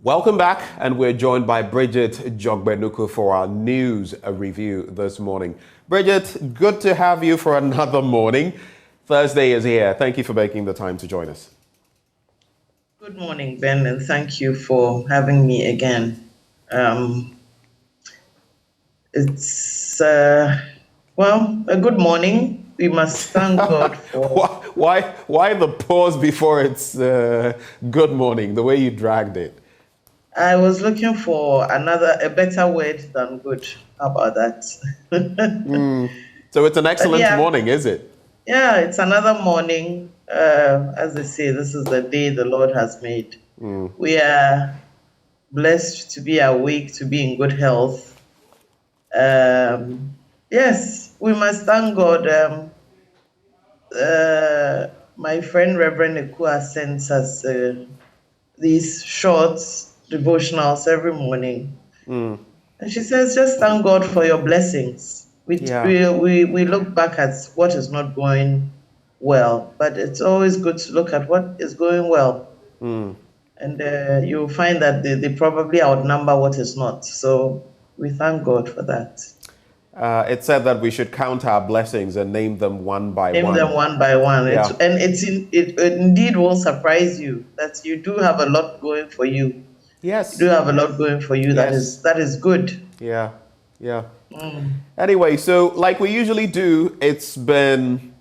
Welcome back, and we're joined by Bridget Jogbenuku for our news review this morning. Bridget, good to have you for another morning. Thursday is here. Thank you for making the time to join us. Good morning, Ben, and thank you for having me again. It's, a good morning. We must thank God for... Why the pause before it's good morning, the way you dragged it? I was looking for a better word than good. How about that? So it's an excellent Yeah, morning, is it? yeah, it's another morning. As they say, this is the day the Lord has made. We are blessed to be awake, to be in good health. Yes, we must thank God. My friend Reverend Ekua sends us these short devotionals every morning. And she says, just thank God for your blessings. Yeah. We look back at what is not going well, but it's always good to look at what is going well. And you'll find that they probably outnumber what is not. So we thank God for that. It said that we should count our blessings and name them one by Name one. them one by one. Yeah. It indeed will surprise you that you do have a lot going for you. Yes. You do have a lot going for you. Yes. That is good. Yeah. Anyway, so like we usually do, it's been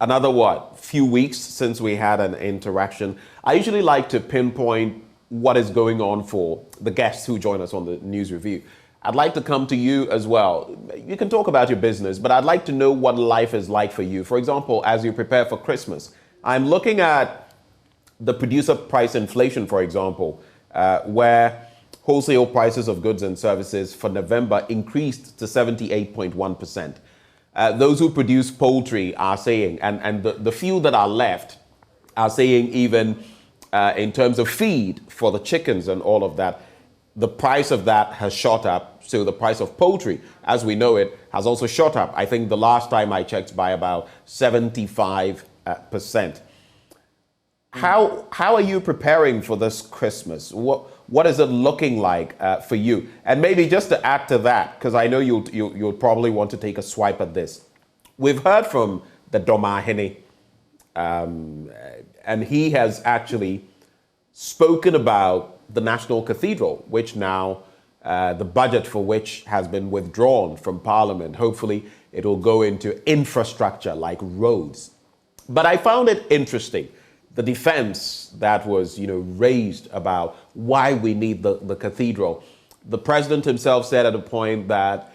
another few weeks since we had an interaction. I usually like to pinpoint what is going on for the guests who join us on the news review. I'd like to come to you as well. You can talk about your business, but I'd like to know what life is like for you. For example, as you prepare for Christmas, I'm looking at the producer price inflation, for example, where wholesale prices of goods and services for November increased to 78.1%. Those who produce poultry are saying, and the few that are left are saying, even in terms of feed for the chickens and all of that, the price of that has shot up. So the price of poultry, as we know it, has also shot up. I think the last time I checked, by about 75%. How are you preparing for this Christmas? What is it looking like for you? And maybe just to add to that, because I know you'll probably want to take a swipe at this. We've heard from the Domahene, and he has actually spoken about the National Cathedral, which now the budget for which has been withdrawn from Parliament. Hopefully, it will go into infrastructure like roads. But I found it interesting, the defense that was, raised about why we need the cathedral. The president himself said at a point that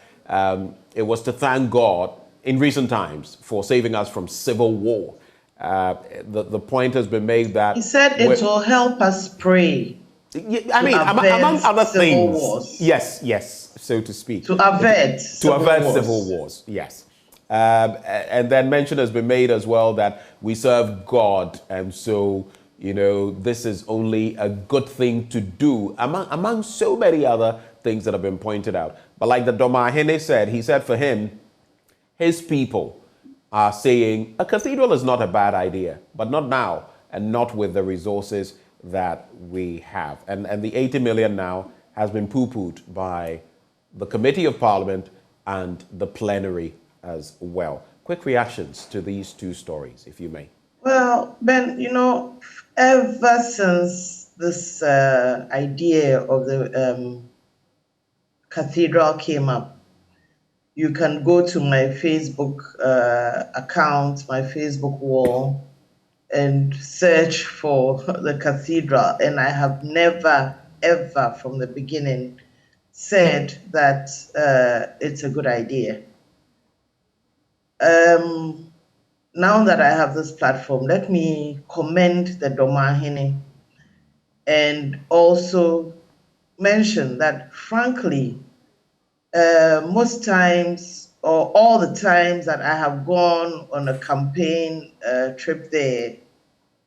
it was to thank God in recent times for saving us from civil war. The point has been made that he said it will help us pray. I mean, among other things, wars. Yes, so to speak. To avert civil wars, yes. And then mention has been made as well that we serve God, and so, this is only a good thing to do, among so many other things that have been pointed out. But like the Domahene said, he said for him, his people are saying a cathedral is not a bad idea, but not now, and not with the resources that we have. And the 80 million now has been poo-pooed by the Committee of Parliament and the plenary as well. Quick reactions to these two stories, if you may. Well, Ben, ever since this idea of the cathedral came up, you can go to my Facebook account, my Facebook wall, and search for the cathedral. And I have never, ever from the beginning said that it's a good idea. Now that I have this platform, let me commend the Domahene and also mention that, frankly, most times, or all the times that I have gone on a campaign trip there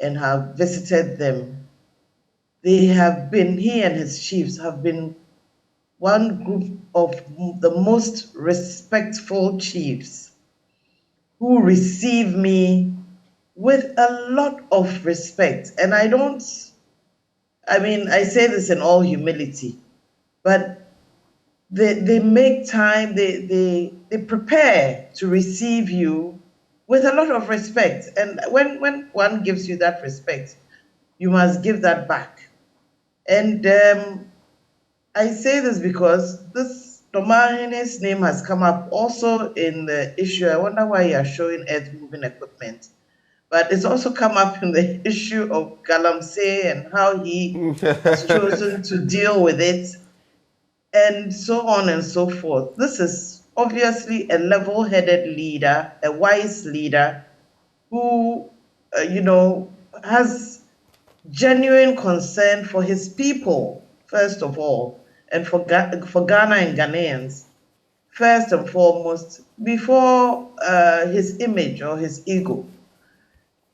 and have visited them, he and his chiefs have been one group of the most respectful chiefs who receive me with a lot of respect. And I don't I mean, I say this in all humility, but they make time, they prepare to receive you with a lot of respect. And when one gives you that respect, you must give that back. And I say this because this Tomahine's name has come up also in the issue. I wonder why you are showing earth moving equipment. But it's also come up in the issue of Galamsey and how he has chosen to deal with it, and so on and so forth. This is obviously a level-headed leader, a wise leader who, has genuine concern for his people, first of all, and for Ghana and Ghanaians, first and foremost, before his image or his ego.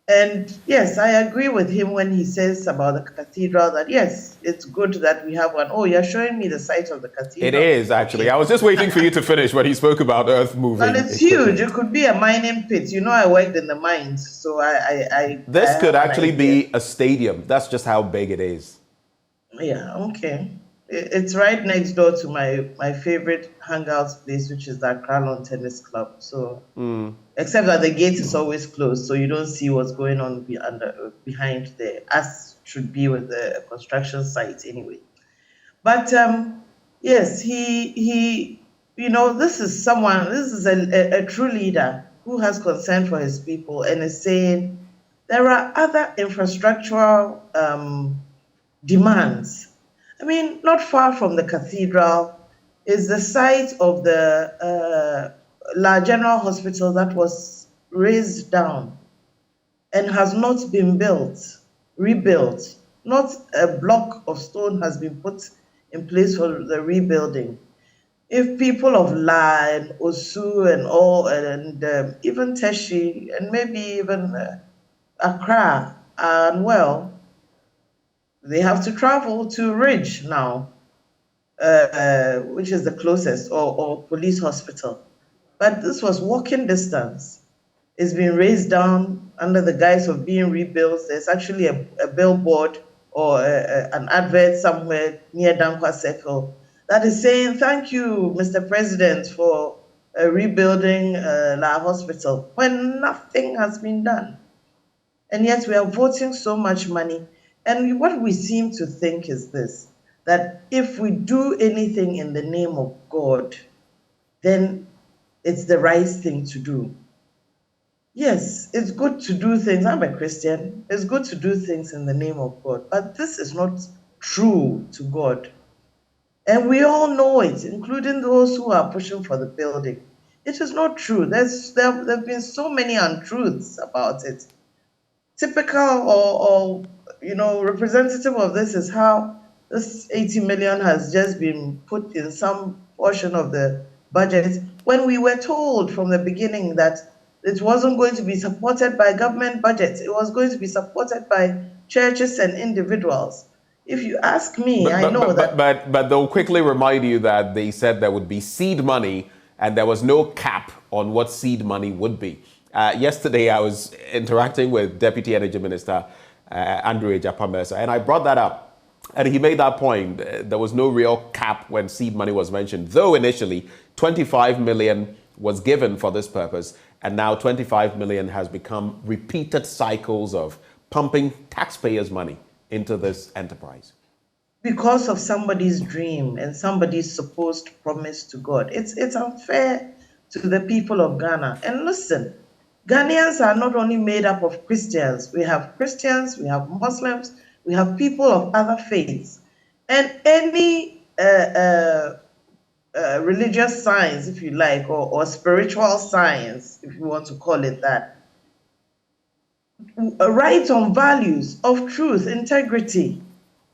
And yes, I agree with him when he says about the cathedral that yes, it's good that we have one. Oh, you're showing me the site of the cathedral. It is actually. Okay. I was just waiting for you to finish when he spoke about earth moving. And it's equipment. huge. It could be a mining pit. You know, I worked in the mines, so I This could have an actually idea. be a stadium. That's just how big it is. Yeah, okay. It's right next door to my favorite hangouts place, which is that Crown Tennis Club. So, except that the gate is always closed, so you don't see what's going on behind there, as should be with the construction site anyway. But yes, this is someone. This is a true leader who has concern for his people and is saying there are other infrastructural demands. I mean, not far from the cathedral is the site of the La General Hospital that was razed down and has not been rebuilt. Not a block of stone has been put in place for the rebuilding. If people of La and Osu and all, and even Teshi and maybe even Accra are unwell, they have to travel to Ridge now, which is the closest, or police hospital. But this was walking distance. It's been raised down under the guise of being rebuilt. There's actually a billboard or an advert somewhere near Dankwa Circle that is saying, "Thank you, Mr. President, for rebuilding La Hospital," when nothing has been done. And yet we are voting so much money. And what we seem to think is this, that if we do anything in the name of God, then it's the right thing to do. Yes, it's good to do things. I'm a Christian. It's good to do things in the name of God. But this is not true to God. And we all know it, including those who are pushing for the building. It is not true. There have been so many untruths about it. Typical or representative of this is how this 80 million has just been put in some portion of the budget when we were told from the beginning that it wasn't going to be supported by government budgets. It was going to be supported by churches and individuals. If you ask me, I know that. But they'll quickly remind you that they said there would be seed money and there was no cap on what seed money would be. Yesterday, I was interacting with Deputy Energy Minister Andrew Ejapamesa, and I brought that up. And he made that point. There was no real cap when seed money was mentioned, though initially 25 million was given for this purpose, and now 25 million has become repeated cycles of pumping taxpayers' money into this enterprise. Because of somebody's dream and somebody's supposed promise to God. It's unfair to the people of Ghana. And listen, Ghanaians are not only made up of Christians. We have Muslims, we have people of other faiths. And any religious science, if you like, or spiritual science, if you want to call it that, writes on values of truth, integrity.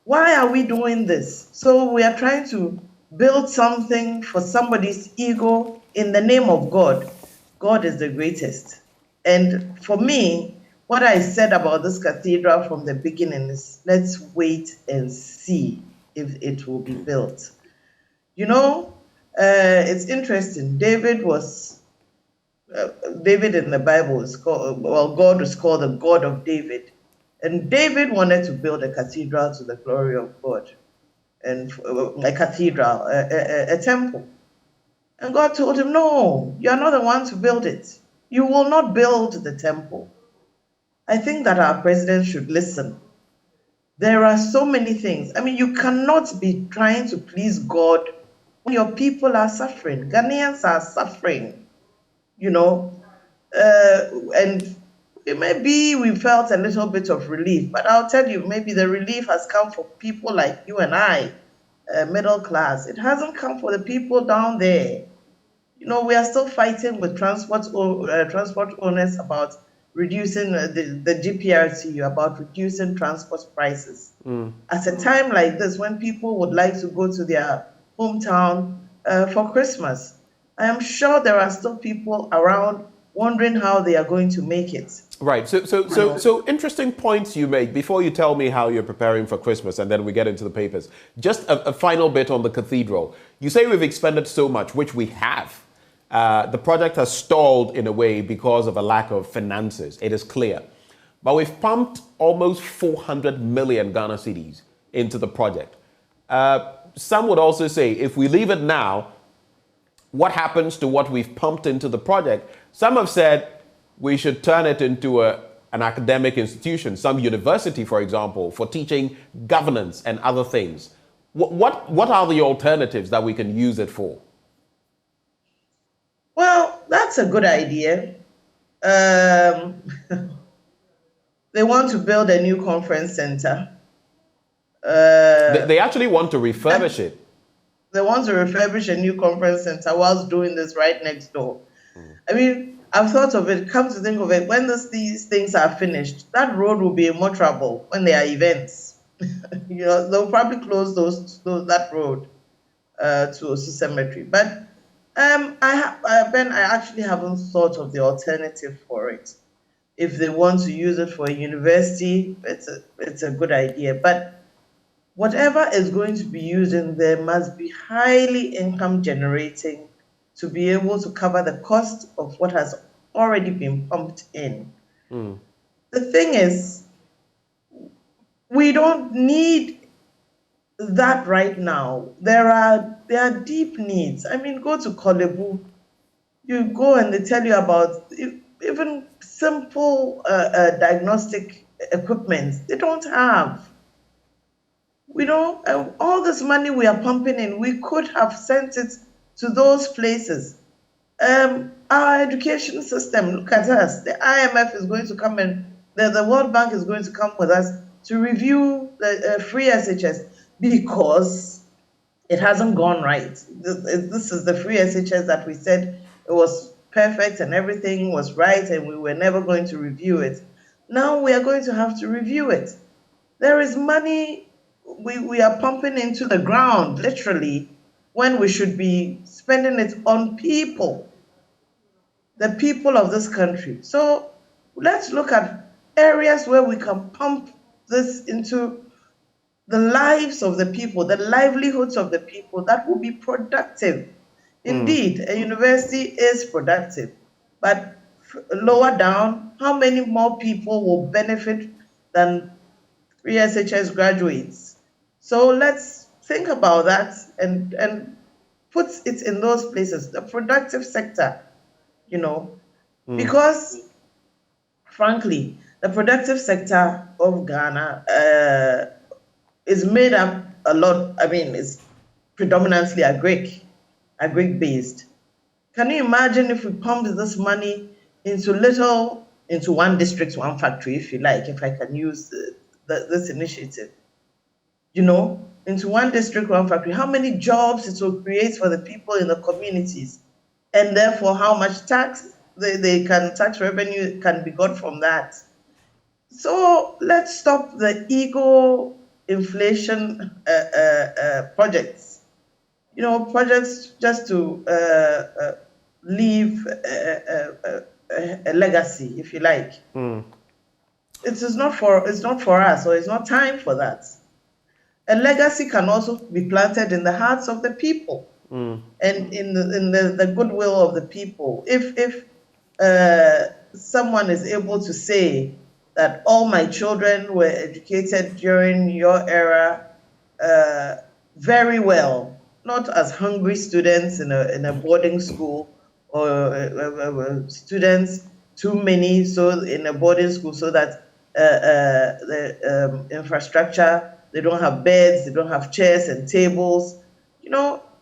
Why are we doing this? So we are trying to build something for somebody's ego in the name of God. God is the greatest. And for me, what I said about this cathedral from the beginning is, let's wait and see if it will be built. It's interesting. David in the Bible is called, well, God was called the God of David. And David wanted to build a cathedral to the glory of God, and a cathedral, a temple. And God told him, no, you're not the one to build it. You will not build the temple. I think that our president should listen. There are so many things. I mean, you cannot be trying to please God when your people are suffering. Ghanaians are suffering, you know. And maybe we felt a little bit of relief, but I'll tell you, maybe the relief has come for people like you and I, middle class. It hasn't come for the people down there. You know, we are still fighting with transport owners about reducing the GPRTU, about reducing transport prices. At a time like this, when people would like to go to their hometown for Christmas, I am sure there are still people around wondering how they are going to make it. Right. So interesting points you make. Before you tell me how you're preparing for Christmas, and then we get into the papers. Just a final bit on the cathedral. You say we've expended so much, which we have. The project has stalled in a way because of a lack of finances. It is clear. But we've pumped almost 400 million Ghana cedis into the project. Some would also say if we leave it now, what happens to what we've pumped into the project? Some have said we should turn it into an academic institution, some university, for example, for teaching governance and other things. What are the alternatives that we can use it for? Well, that's a good idea. They want to build a new conference center. They actually want to refurbish it. They want to refurbish a new conference center whilst doing this right next door. I mean, I've thought of it, come to think of it, when these things are finished, that road will be in more trouble when there are events. You know, they'll probably close that road to Osu Cemetery. But Ben, I actually haven't thought of the alternative for it. If they want to use it for a university, it's a good idea. But whatever is going to be used in there must be highly income generating to be able to cover the cost of what has already been pumped in. The thing is, we don't need that right now. There are deep needs. I mean, go to Kolebu. You go and they tell you about even simple diagnostic equipment. They don't have. We don't. All this money we are pumping in, we could have sent it to those places. Our education system. Look at us. The IMF is going to come and the World Bank is going to come with us to review the free SHS because it hasn't gone right. This is the free SHS that we said it was perfect and everything was right and we were never going to review it. Now we are going to have to review it. There is money we are pumping into the ground, literally, when we should be spending it on people, the people of this country. So let's look at areas where we can pump this into the lives of the people, the livelihoods of the people that will be productive. Indeed, a university is productive, but lower down, how many more people will benefit than 3SHS graduates? So let's think about that and put it in those places, the productive sector, because frankly, the productive sector of Ghana is made up a lot, it's predominantly agric based. Can you imagine if we pumped this money into one district, one factory, if you like, if I can use this initiative, into one district, one factory, how many jobs it will create for the people in the communities, and therefore how much tax revenue can be got from that. So let's stop the ego inflation projects. Projects just to leave a legacy, if you like. It's not for us, or it's not time for that. A legacy can also be planted in the hearts of the people and in the goodwill of the people. If someone is able to say that all my children were educated during your era very well, not as hungry students in a boarding school or students too many so in a boarding school so that the infrastructure, they don't have beds, they don't have chairs and tables.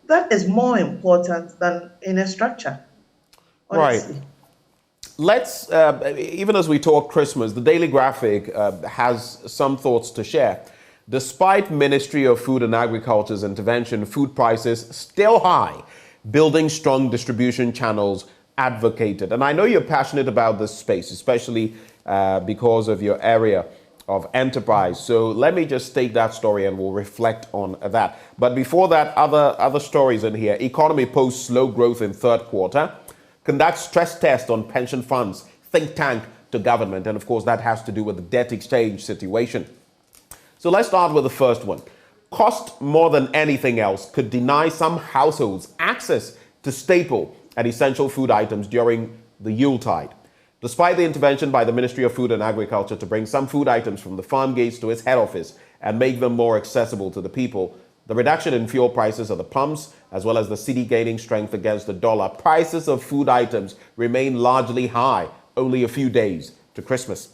That is more important than in a structure, Right. honestly. Let's, even as we talk Christmas, the Daily Graphic has some thoughts to share. Despite Ministry of Food and Agriculture's intervention, food prices still high, building strong distribution channels advocated. And I know you're passionate about this space, especially because of your area of enterprise. So let me just state that story and we'll reflect on that. But before that, other stories in here. Economy posts slow growth in third quarter. Conduct stress test on pension funds, think tank to government. And of course, that has to do with the debt exchange situation. So let's start with the first one. Cost more than anything else could deny some households access to staple and essential food items during the Yuletide. Despite the intervention by the Ministry of Food and Agriculture to bring some food items from the farm gates to its head office and make them more accessible to the people, the reduction in fuel prices at the pumps, as well as the cedi gaining strength against the dollar, prices of food items remain largely high, only a few days to Christmas.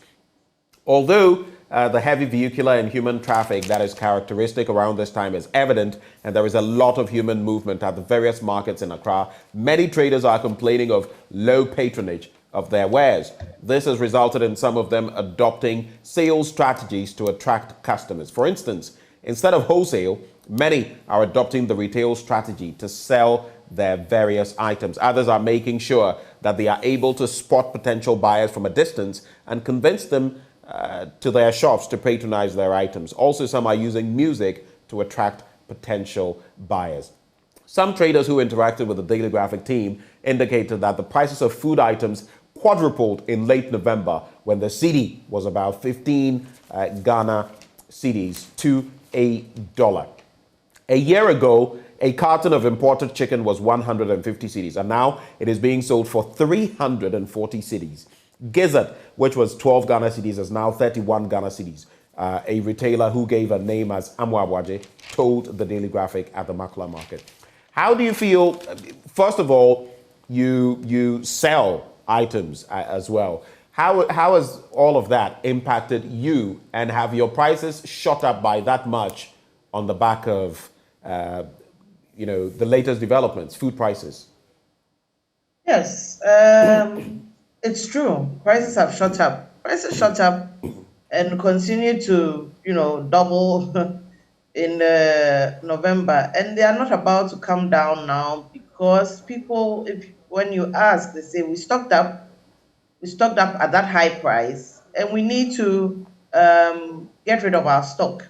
Although the heavy vehicular and human traffic that is characteristic around this time is evident, and there is a lot of human movement at the various markets in Accra, many traders are complaining of low patronage of their wares. This has resulted in some of them adopting sales strategies to attract customers. For instance, instead of wholesale, many are adopting the retail strategy to sell their various items. Others are making sure that they are able to spot potential buyers from a distance and convince them to their shops to patronize their items. Also, some are using music to attract potential buyers. Some traders who interacted with the Daily Graphic team indicated that the prices of food items quadrupled in late November when the cedi was about 15 Ghana cedis to a dollar. A year ago, a carton of imported chicken was 150 cedis, and now it is being sold for 340 cedis. Gizzard, which was 12 Ghana cedis, is now 31 Ghana cedis. A retailer who gave a name as Amwabwaje told the Daily Graphic at the Makla market. How do you feel? First of all, you sell items as well. How has all of that impacted you, and have your prices shot up by that much on the back of the latest developments, food prices? Yes, it's true. Prices have shot up. Prices shot up and continue to, double in November. And they are not about to come down now because people, when you ask, they say we stocked up at that high price, and we need to get rid of our stock.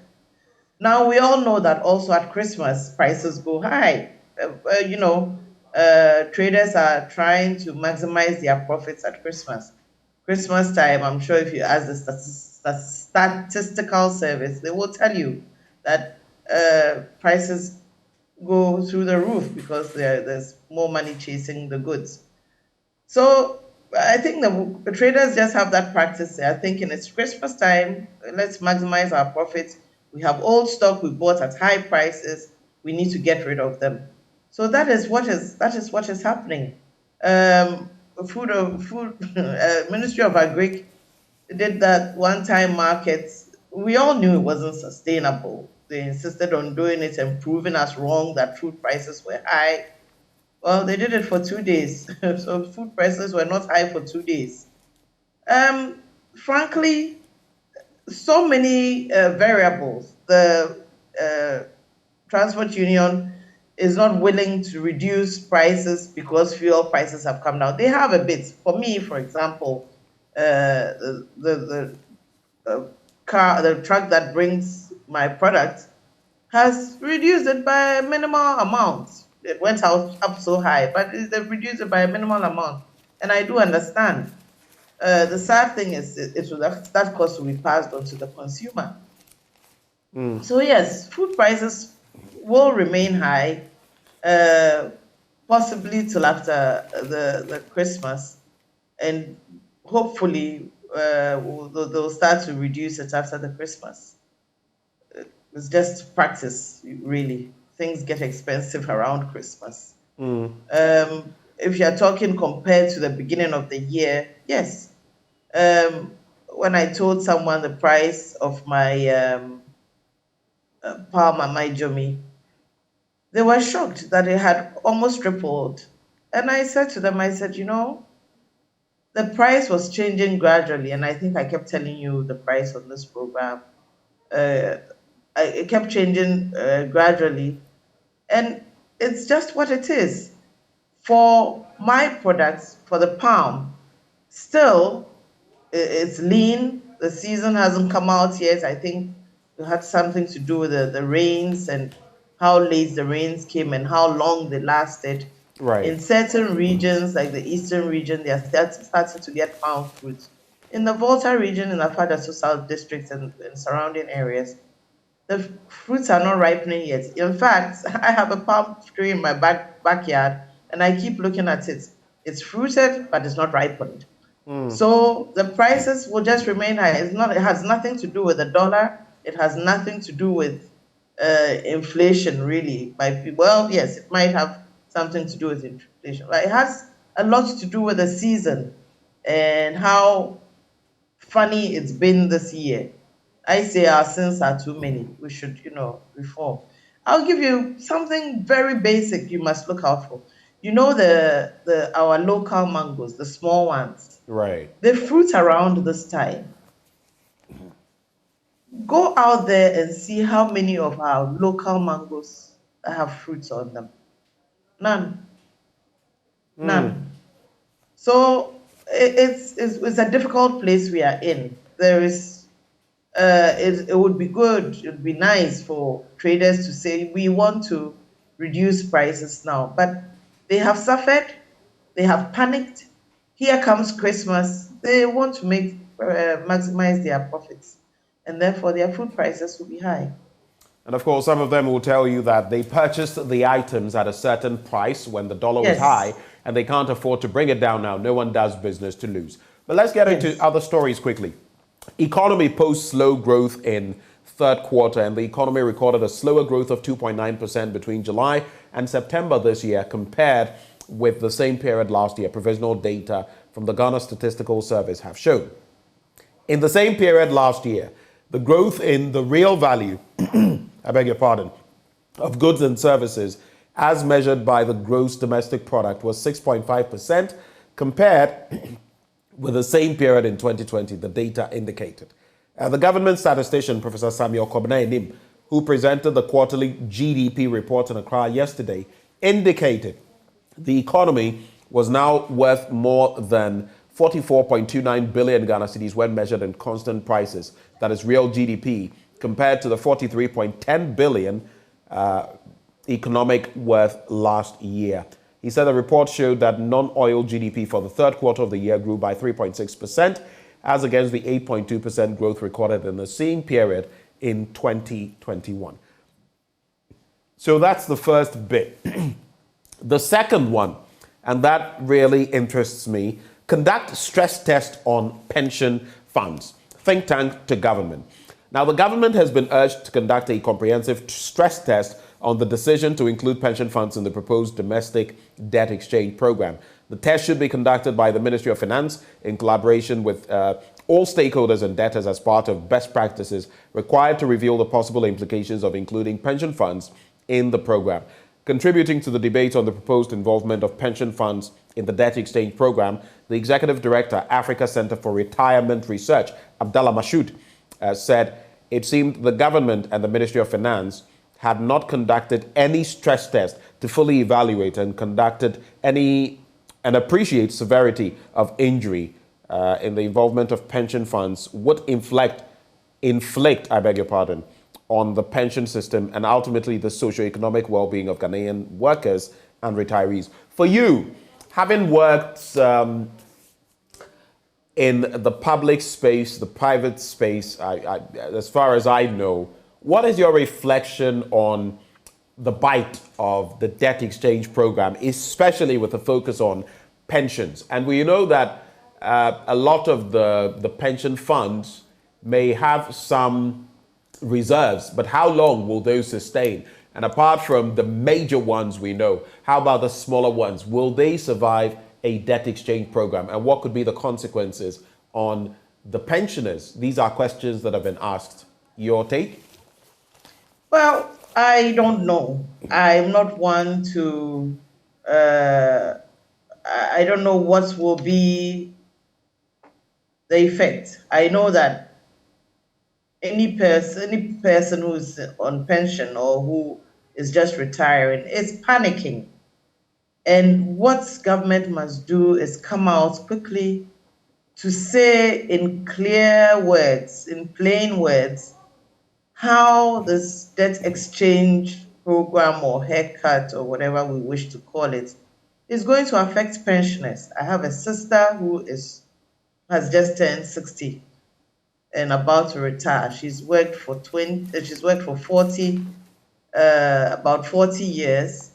Now, we all know that also at Christmas, prices go high. Traders are trying to maximize their profits at Christmas. Christmas time, I'm sure if you ask the statistical service, they will tell you that prices go through the roof because there's more money chasing the goods. So I think the traders just have that practice. They are thinking it's Christmas time. Let's maximize our profits. We have old stock we bought at high prices. We need to get rid of them. So that is what is happening. Food Ministry of Agric did that one-time market. We all knew it wasn't sustainable. They insisted on doing it and proving us wrong that food prices were high. Well, they did it for 2 days, so food prices were not high for 2 days. Frankly, so many variables. The Transport Union is not willing to reduce prices because fuel prices have come down. They have a bit. For me, for example, the truck that brings my product has reduced it by a minimal amount. It went up so high, but they've reduced it by a minimal amount. And I do understand. The sad thing is that cost will be passed on to the consumer. So yes, food prices will remain high, possibly till after the Christmas, and hopefully they'll start to reduce it after the Christmas. It's just practice, really. Things get expensive around Christmas. If you're talking compared to the beginning of the year, yes. When I told someone the price of my palm and my jomi, they were shocked that it had almost tripled. And I said to them, I said, the price was changing gradually. And I think I kept telling you the price on this program. Uh, it kept changing gradually. And it's just what it is. For my products, for the palm, still, it's lean. The season hasn't come out yet. I think it had something to do with the rains and how late the rains came and how long they lasted. Right. In certain regions, like the eastern region, they are starting to get palm fruit. In the Volta region, in the Afadasu South districts and surrounding areas, the fruits are not ripening yet. In fact, I have a palm tree in my backyard, and I keep looking at it. It's fruited, but it's not ripened. So the prices will just remain high. It has nothing to do with the dollar. It has nothing to do with inflation, really. Well, yes, it might have something to do with inflation, but it has a lot to do with the season and how funny it's been this year. I say our sins are too many. We should, reform. I'll give you something very basic you must look out for. Our local mangoes, the small ones. Right. The fruit around this time. Go out there and see how many of our local mangoes have fruits on them. None. None. So it's a difficult place we are in. It would be good, it would be nice for traders to say we want to reduce prices now, but they have suffered, they have panicked. Here comes Christmas, they want to maximize their profits, and therefore their food prices will be high. And of course, some of them will tell you that they purchased the items at a certain price when the dollar was Yes. high and they can't afford to bring it down now. No one does business to lose. But let's get into Yes. other stories quickly. Economy posts slow growth in third quarter, and the economy recorded a slower growth of 2.9% between July and September this year compared with the same period last year. Provisional data from the Ghana Statistical Service have shown. In the same period last year, the growth in the real value, I beg your pardon, of goods and services as measured by the gross domestic product was 6.5% compared with the same period in 2020, the data indicated. The government statistician, Professor Samuel Kobna-Enim, who presented the quarterly GDP report in Accra yesterday, indicated the economy was now worth more than 44.29 billion Ghana cedis when measured in constant prices, that is real GDP, compared to the 43.10 billion economic worth last year. He said the report showed that non-oil GDP for the third quarter of the year grew by 3.6%, as against the 8.2% growth recorded in the same period in 2021. So that's the first bit. The second one, and that really interests me, conduct stress test on pension funds. Think tank to government. Now, the government has been urged to conduct a comprehensive stress test on the decision to include pension funds in the proposed domestic debt exchange program. The test should be conducted by the Ministry of Finance in collaboration with all stakeholders and debtors as part of best practices required to reveal the possible implications of including pension funds in the program. Contributing to the debate on the proposed involvement of pension funds in the debt exchange program, the Executive Director, Africa Center for Retirement Research, Abdallah Mashoud, said it seemed the government and the Ministry of Finance had not conducted any stress test to fully evaluate and appreciate severity of injury in the involvement of pension funds would inflict, on the pension system and ultimately the socio-economic well-being of Ghanaian workers and retirees. For you, having worked in the public space, the private space, as far as I know, what is your reflection on the bite of the debt exchange program, especially with a focus on pensions? And we know that a lot of the pension funds may have some reserves, but how long will those sustain? And apart from the major ones we know, how about the smaller ones? Will they survive a debt exchange program? And what could be the consequences on the pensioners? These are questions that have been asked. Your take? Well, I don't know. I'm not one to, uh, I don't know what will be the effect. I know that any person who's on pension or who is just retiring is panicking. And what government must do is come out quickly to say in clear words, in plain words, how this debt exchange program or haircut or whatever we wish to call it is going to affect pensioners. I have a sister who has just turned 60 and about to retire. She's worked for 40, about 40 years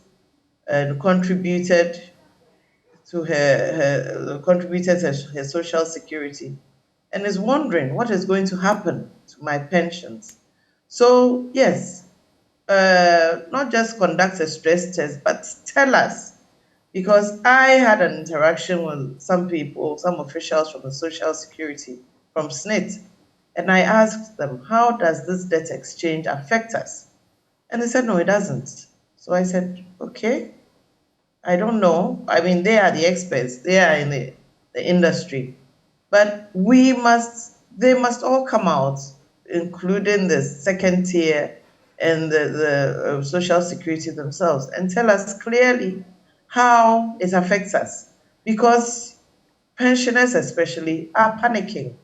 and contributed to her social security and is wondering what is going to happen to my pensions. So yes, not just conduct a stress test, but tell us, because I had an interaction with some people, some officials from the Social Security, from SNIT, and I asked them, how does this debt exchange affect us? And they said, no, it doesn't. So I said, okay, I don't know. I mean, they are the experts, they are in the industry. But they must all come out, including the second tier and the Social Security themselves, and tell us clearly how it affects us. Because pensioners especially are panicking.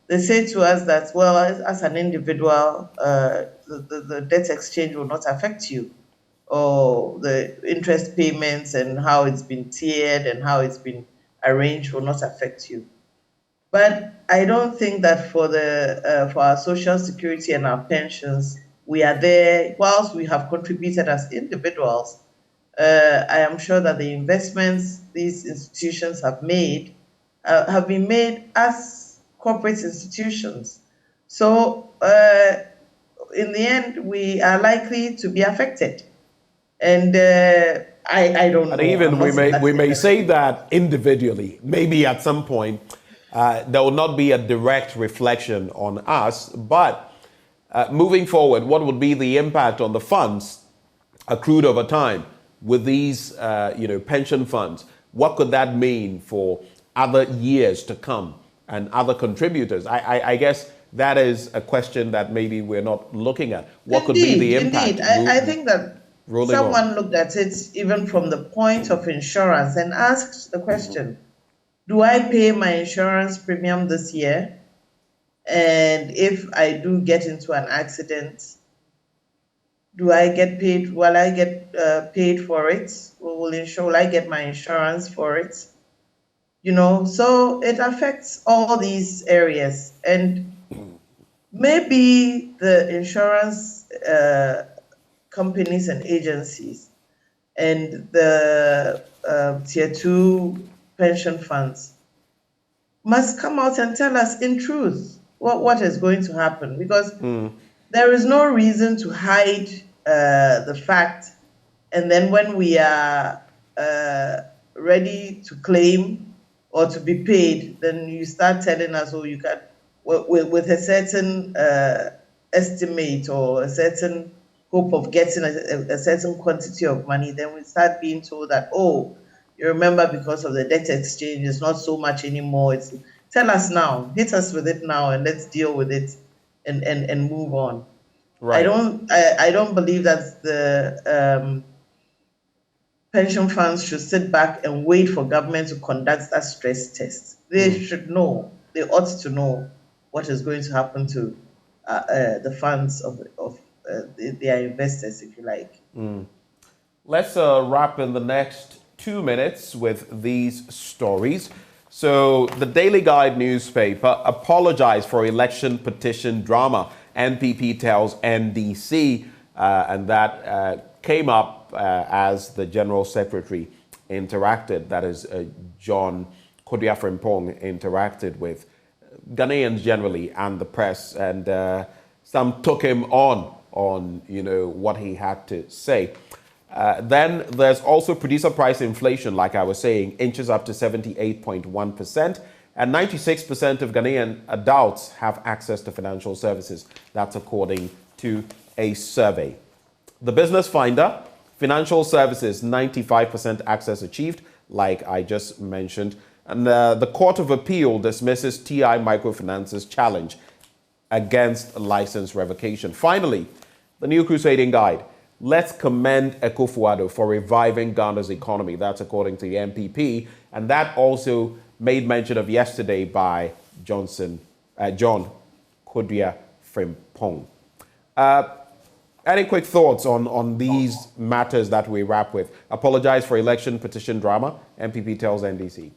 They say to us that, well, as an individual, the debt exchange will not affect you, or the interest payments and how it's been tiered and how it's been arranged will not affect you. But I don't think that for our social security and our pensions, we are there. Whilst we have contributed as individuals, I am sure that the investments these institutions have been made as corporate institutions. So in the end, we are likely to be affected. And I don't And know. even I'm not in that we may say industry. that individually, maybe at some point, there will not be a direct reflection on us, but moving forward, what would be the impact on the funds accrued over time with these, pension funds? What could that mean for other years to come and other contributors? I guess that is a question that maybe we're not looking at. What could be the Indeed. impact I think that rolling on? someone looked at it even from the point of insurance and asked the question, do I pay my insurance premium this year? And if I do get into an accident, do I get paid? Will I get paid for it? Will I get my insurance for it? So it affects all these areas. And maybe the insurance companies and agencies and the tier two pension funds must come out and tell us in truth what is going to happen, because there is no reason to hide the fact, and then when we are ready to claim or to be paid, then you start telling us, oh, you can, with a certain estimate or a certain hope of getting a certain quantity of money, then we start being told that, oh, you remember, because of the debt exchange, it's not so much anymore. Tell us now, hit us with it now, and let's deal with it and move on. Right. I don't believe that the pension funds should sit back and wait for government to conduct that stress test. They should know, they ought to know what is going to happen to the funds of their investors, if you like. Let's wrap in the next 2 minutes with these stories. So, the Daily Guide newspaper apologized for election petition drama. NPP tells NDC, and that came up as the General Secretary interacted. That is John Kodia Frimpong interacted with Ghanaians generally and the press, and some took him on what he had to say. Then there's also producer price inflation, like I was saying, inches up to 78.1%, and 96% of Ghanaian adults have access to financial services. That's according to a survey. The Business Finder, financial services, 95% access achieved, like I just mentioned. And the Court of Appeal dismisses TI Microfinance's challenge against license revocation. Finally, the New Crusading Guide. Let's commend Akufo-Addo for reviving Ghana's economy. That's according to the MPP. And that also made mention of yesterday by John Kodia Frimpong. Any quick thoughts on these matters that we wrap with? Apologize for election petition drama, MPP tells NDC.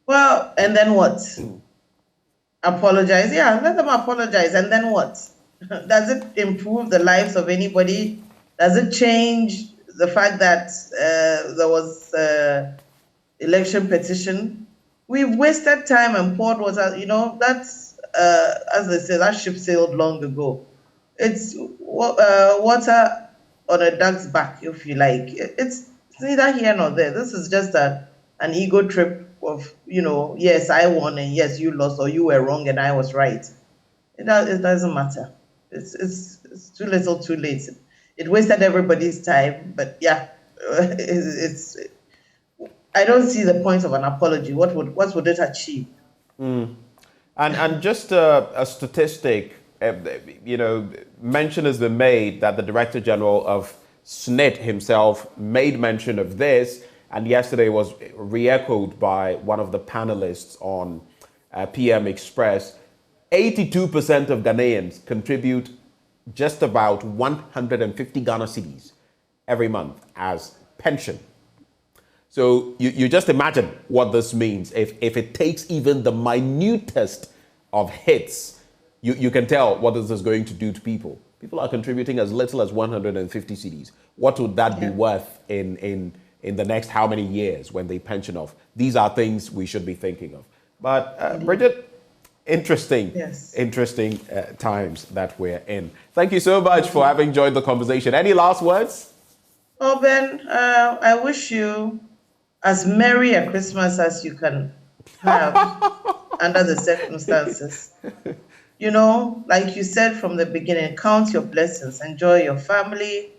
Well, and then what? Apologize? Yeah, let them apologize. And then what? Does it improve the lives of anybody? Does it change the fact that there was election petition? We've wasted time and poured water. That's, as they say, that ship sailed long ago. It's water on a duck's back, if you like. It's neither here nor there. This is just an ego trip of, yes, I won and yes, you lost, or you were wrong and I was right. It doesn't matter. It's too little, too late. It wasted everybody's time, but yeah, I don't see the point of an apology. What would it achieve? And just a statistic, mention has been made that the Director General of SNIT himself made mention of this, and yesterday was re-echoed by one of the panelists on PM Express. 82% of Ghanaians contribute just about 150 Ghana cedis every month as pension. So you just imagine what this means. If it takes even the minutest of hits, you can tell what this is going to do to people. People are contributing as little as 150 cedis. What would that be worth in the next how many years when they pension off? These are things we should be thinking of. But Bridget, interesting times that we're in. Thank you so much for having joined the conversation. Any last words? Oh, Ben, I wish you as merry a Christmas as you can have under the circumstances. Like you said from the beginning, count your blessings. Enjoy your family,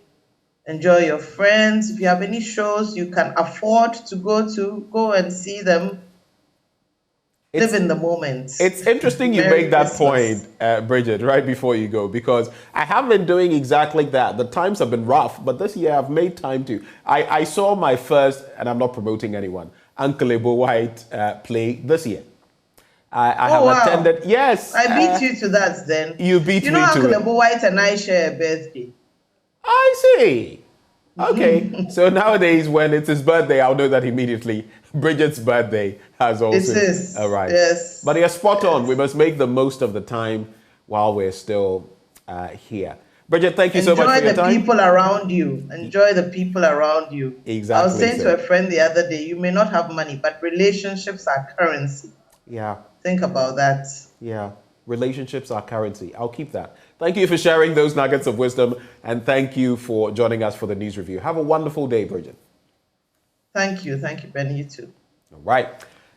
enjoy your friends. If you have any shows you can afford to go and see them. Live in the moment. It's interesting you make that point, Bridget, right before you go, because I have been doing exactly that. The times have been rough, but this year I've made time to. I saw my first, and I'm not promoting anyone, Uncle Ebo White play this year. I have attended. Yes. I beat you to that then. You beat me to it. Uncle Ebo White and I share a birthday. I see. Okay. So nowadays, when it's his birthday, I'll know that immediately. Bridget's birthday has also arrived. Yes. But you're spot on. We must make the most of the time while we're still here. Bridget, thank you so much for your time. Enjoy the people around you. Enjoy the people around you. Exactly. I was saying to a friend the other day, you may not have money, but relationships are currency. Yeah. Think about that. Yeah. Relationships are currency. I'll keep that. Thank you for sharing those nuggets of wisdom, and thank you for joining us for the news review. Have a wonderful day, Bridget. Thank you, Ben. You too. All right.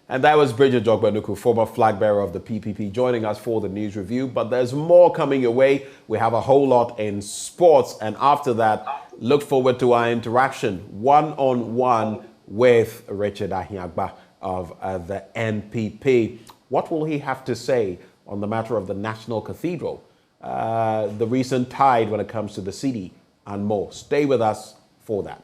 And that was Bridget Jogbanuku, former flag bearer of the PPP, joining us for the news review. But there's more coming your way. We have a whole lot in sports. And after that, look forward to our interaction one-on-one with Richard Ahiagba of the NPP. What will he have to say on the matter of the National Cathedral, the recent tide when it comes to the city, and more? Stay with us for that.